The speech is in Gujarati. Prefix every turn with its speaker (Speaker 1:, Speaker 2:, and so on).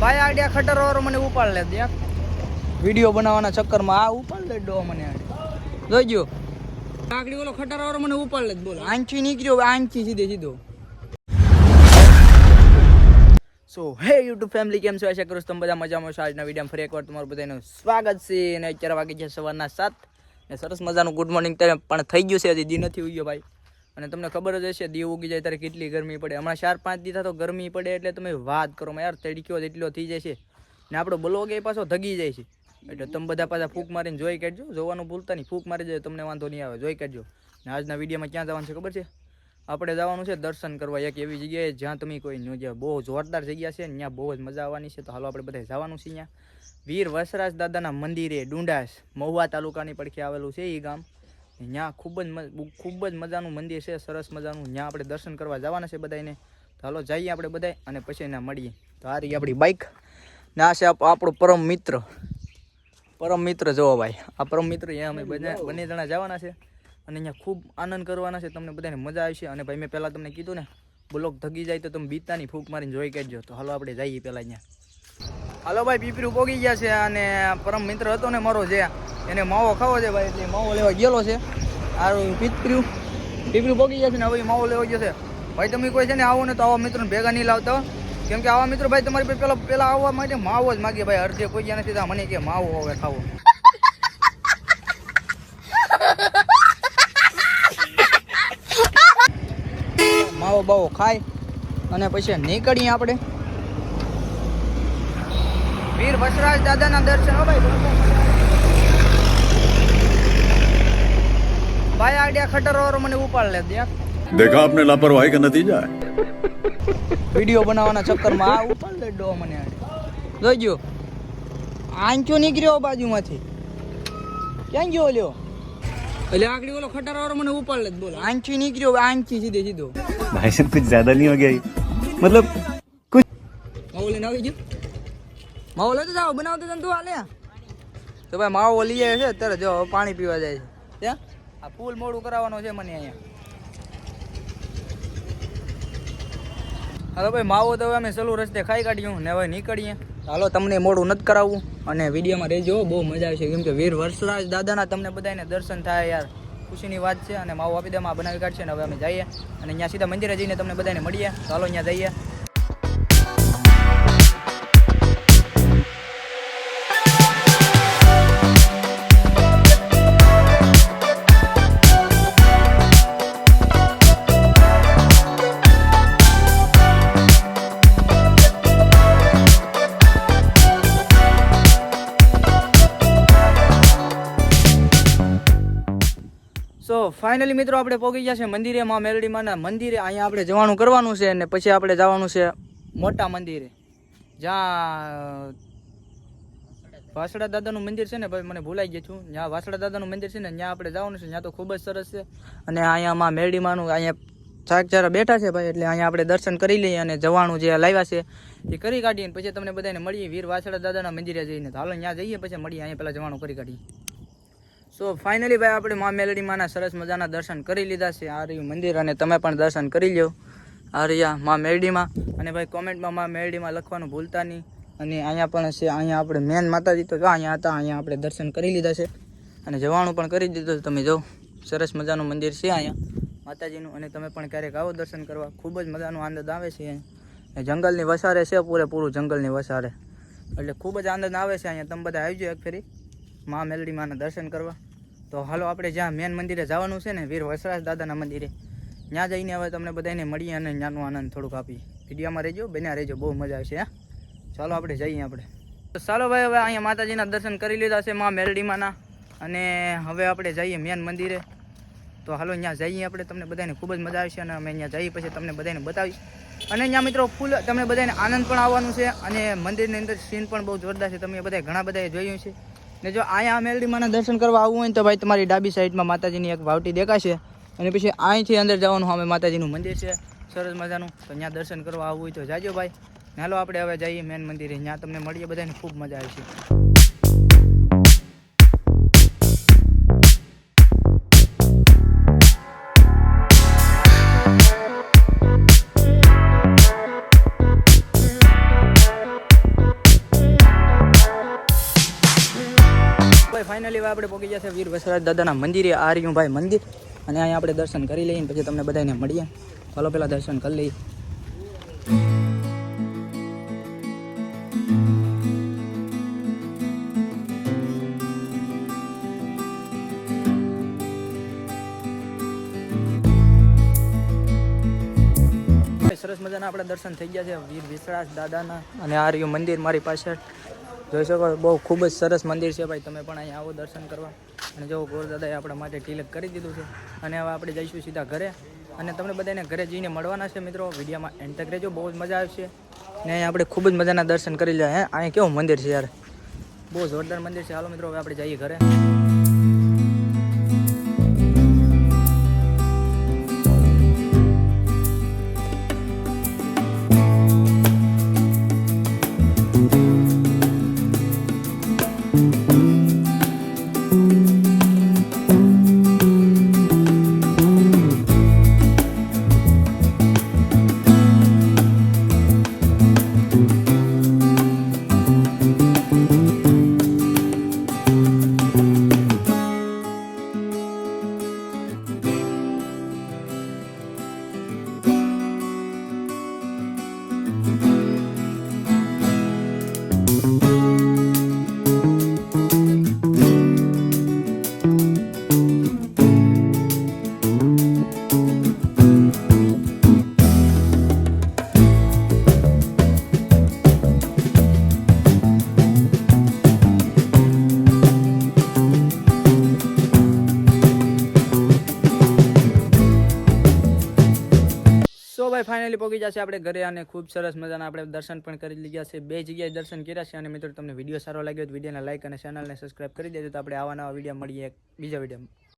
Speaker 1: ભાઈ આડિયા ખટર વાળો મને ઉપાડ લે ત્યાં વિડીયો બનાવવાના ચક્કરમાં આ ઉપાડ લે ડો મને જોઈજો આકડી ઓલો ખટર વાળો મને ઉપાડ લે બોલો આંચી નીકળ્યો આંચી સીધો સો હે યુટ્યુબ ફેમિલી કેમ છો આશા કરું તમે બધા મજામાં છો આજના વિડીયોમાં ફરી એકવાર તમારું બધાનું સ્વાગત છે અને અત્યારે વાગી છે સવારના 7 ને સરસ મજાનું ગુડ મોર્નિંગ પણ થઈ ગયું છે હજી દી નથી ઉગ્યો ભાઈ અને તમને ખબર જ હશે દી ઉગી જાય ત્યારે કેટલી ગરમી પડે હમણાં 4-5 દી તો ગરમી પડે એટલે તમે વાત કરો યાર તડક્યો એટલો થઈ જાય છે ને આપણો બ્લોગ એ પાછો ધગી જાય છે એટલે તમે બધા પાછા ફૂંક મારીને જોઈ કાઢજો જોવાનું ભૂલતા નહીં ફૂંક મારી જાય તમને વાંધો નહીં આવે જોઈ કાઢજો ને આજના વિડીયોમાં ક્યાં જવાનું છે ખબર છે આપણે જવાનું છે દર્શન કરવા એક એવી જગ્યાએ જ્યાં તમે કોઈ ન જાય બહુ જોરદાર જગ્યા છે ને ત્યાં બહુ જ મજા આવવાની છે તો હાલો આપણે બધા જવાનું છે ત્યાં વીર વસરાજ દાદાના મંદિરે ડુંડાસ મહુવા તાલુકાની પડખે આવેલું છે એ ગામ ત્યાં ખૂબ જ મજાનું મંદિર છે સરસ મજાનું ત્યાં આપણે દર્શન કરવા જવાના છે બધાને તો હાલો જઈએ આપણે બધા અને પછી એના મળીએ તો આ રહી આપણી બાઇક ને આ છે આપણો પરમ મિત્ર જોવો ભાઈ આ પરમ મિત્ર અહીંયા અમે બંને જણા જવાના છે અને અહીંયા ખૂબ આનંદ કરવાના છે તમને બધાને મજા આવશે અને ભાઈ મેં પહેલાં તમને કીધું ને બ્લોક ધગી જાય તો તમે બીતાની ફૂંક મારીને જોઈ કાઢજો તો હાલો આપણે જઈએ પહેલાં અહીંયા હાલો ભાઈ પીપરું પોગી ગયા છે અને પરમ મિત્ર હતો ને મારો જે એને માવો ખાવો છે ભાઈ એટલે માવો લેવા ગયેલો છે આ પીપરું પોગી ગયા છે ને હવે માવો લેવા ગયો છે ભાઈ તમે કોઈ છે ને આવો ને તો આવા મિત્રોને ભેગા નહીં લાવતા કેમ કે આવા મિત્રો ભાઈ તમારી પેલા આવવા માટે માવો જ માગે ભાઈ અડધે કોઈ ગયા નથી મને કે માવો હવે ખાવો માવો બાવો ખાય અને પછી નીકળીએ આપણે વીર વસરાજ દાદાના દર્શન હો ભાઈ આડિયા ખટર વાળો મને ઉપાડ લે ત્યાં
Speaker 2: देखा आपने लापरवाही का नतीजा है
Speaker 1: વિડીયો બનાવવાના ચક્કરમાં આ ઉપાડ લે ડો મને જોઈજો આંચો નીકળ્યો બાજુમાંથી ક્યાં ગયો લ્યો એટલે આકડી ઓલો ખટાર વાળો મને ઉપાડ લે બોલો આંચી નીકળ્યો આંચી સીધો
Speaker 2: भाई साहब कुछ ज्यादा नहीं हो गया मतलब कुछ
Speaker 1: માવો લઈને આવી ગયો માવો લેતો જાઓ બનાવતો તને તું હાલે તો ભાઈ માવો લઈ આવે છે અત્યારે જો પાણી પીવા જાય છે ત્યાં આ પુલ મોડું કરાવવાનો છે મને અહીંયા હાલો ભાઈ માવો તો હવે અમે સલું રસ્તે ખાઈ કાઢ્યું ને હવે નીકળીએ હાલો તમને મોડું નથી કરાવવું અને વિડીયોમાં રહેજો બહુ મજા આવશે કેમ કે વીર વસરાજ દાદાના તમને બધાને દર્શન થાય યાર ખુશીની વાત છે અને માવો આપી દેમાં બનાવી કાઢશે ને હવે અમે જઈએ અને અહીંયા સીધા મંદિરે જઈને તમને બધાને મળીએ ચાલો અહીંયા જઈએ સો ફાઇનલી મિત્રો આપણે પહોંચી ગયા છે મંદિરે માં મેલડીમાંના મંદિરે અહીંયા આપણે જવાનું કરવાનું છે અને પછી આપણે જવાનું છે મોટા મંદિરે જ્યાં વાસડા દાદાનું મંદિર છે ને ભાઈ મને ભૂલાઈ ગયું છું જ્યાં વાસડા દાદાનું મંદિર છે ને ત્યાં આપણે જવાનું છે ત્યાં તો ખૂબ જ સરસ છે અને અહીંયા માં મેલડીમાંનું અહીંયા સાક્ષાત બેઠા છે ભાઈ એટલે અહીંયા આપણે દર્શન કરી લઈએ અને જવાનું જે લાવ્યા છે એ કરી કાઢીએ પછી તમને બધાને મળીએ વીર વાસડા દાદાના મંદિરે જઈને તો હાલો ત્યાં જઈએ પછી મળીએ અહીંયા પહેલાં જવાનું કરી કાઢીએ સો ફાઇનલી ભાઈ આપણે મા મેલડીમાંના સરસ મજાના દર્શન કરી લીધા છે આ રહ્યું મંદિર અને તમે પણ દર્શન કરી લો આ રહ્યા મા મેલડીમાં અને ભાઈ કોમેન્ટમાં મા મેલડીમાં લખવાનું ભૂલતા નહીં અને અહીંયા પણ છે અહીંયા આપણે મેન માતાજી તો જો અહીંયા હતા અહીંયા આપણે દર્શન કરી લીધા છે અને જવાનું પણ કરી દીધું તમે જો સરસ મજાનું મંદિર છે અહીંયા માતાજીનું અને તમે પણ ક્યારેક આવો દર્શન કરવા ખૂબ જ મજાનો આનંદ આવે છે જંગલની વસારે છે પૂરેપૂરું જંગલની વસારે એટલે ખૂબ જ આનંદ આવે છે અહીંયા તમે બધા આવી જાઓ એક ફેરી મા મેલડીમાંના દર્શન કરવા તો હાલો આપણે જ્યાં મેન મંદિરે જવાનું છે ને વીર વસરાજ દાદાના મંદિરે ત્યાં જઈને હવે તમને બધાને મળીએ અને ત્યાંનો આનંદ થોડુંક આપીએ વિડીયોમાં રહેજો બન્યા રહેજો બહુ મજા આવશે હા ચાલો આપણે જઈએ આપણે તો ચાલો ભાઈ હવે અહીંયા માતાજીના દર્શન કરી લીધા છે મા મેલડીમાંના અને હવે આપણે જઈએ મેન મંદિરે તો હાલો ત્યાં જઈએ આપણે તમને બધાને ખૂબ જ મજા આવશે અને અમે અહીંયા જઈએ પછી તમને બધાને બતાવીશ અને અહીંયા મિત્રો ફૂલ તમને બધાને આનંદ પણ આવવાનું છે અને મંદિરની અંદર સીન પણ બહુ જોરદાર છે તમે બધા ઘણા બધાએ જોયું છે ને જો અહીંયા મેલડીમાંના દર્શન કરવા આવવું હોય ને તો ભાઈ તમારી ડાબી સાઈડમાં માતાજીની એક વાવટી દેખાશે અને પછી અહીંથી અંદર જવાનું સામે માતાજીનું મંદિર છે સરસ મજાનું તો ત્યાં દર્શન કરવા આવવું હોય તો જાજો ભાઈ હાલો આપણે હવે જઈએ મેન મંદિરે ત્યાં તમને મળીએ બધાને ખૂબ મજા આવશે ફાઇનલી હવે આપણે પહોંચી ગયા છે વીર વસરાજ દાદાના મંદિરે. આ રહ્યું ભાઈ મંદિર, અને અહીંયા આપણે દર્શન કરી લઈએ પછી તમને બધાને મળીએ. ચાલો પહેલાં દર્શન કરી લઈએ. સરસ મજાના આપણે દર્શન થઈ ગયા છે વીર વિસરાજ દાદાના, અને આ રહ્યું મંદિર મારી પાછળ જોઈ શકો. બહુ ખૂબ જ સરસ મંદિર છે ભાઈ, તમે પણ અહીંયા આવો દર્શન કરવા. અને જો ગોર દાદાએ આપણા માટે તિલક કરી દીધું છે. અને હવે આપણે જઈશું સીધા ઘરે, અને તમને બધાને ઘરે જઈને મળવાના છે મિત્રો. વિડીયોમાં એન્ડ તક રહેજો, બહુ જ મજા આવશે. ને અહીંયા આપણે ખૂબ જ મજાના દર્શન કરી લે. અહીંયા કેવું મંદિર છે યાર, બહુ જોરદાર મંદિર છે. હાલો મિત્રો હવે આપણે જઈએ ઘરે. સો ભાઈ ફાઇનલી પહોંચી જશે આપણે ઘરે, અને ખૂબ સરસ મજાના આપણે દર્શન પણ કરી લીધા છે. 2 જગ્યાએ દર્શન કર્યા છે. અને મિત્રો તમને વિડીયો સારો લાગ્યો તો વિડીયોને લાઈક અને ચેનલને સબસ્ક્રાઈબ કરી દેજો. તો આપણે આવા નવા વિડીયો મળીએ બીજા વિડીયોમાં.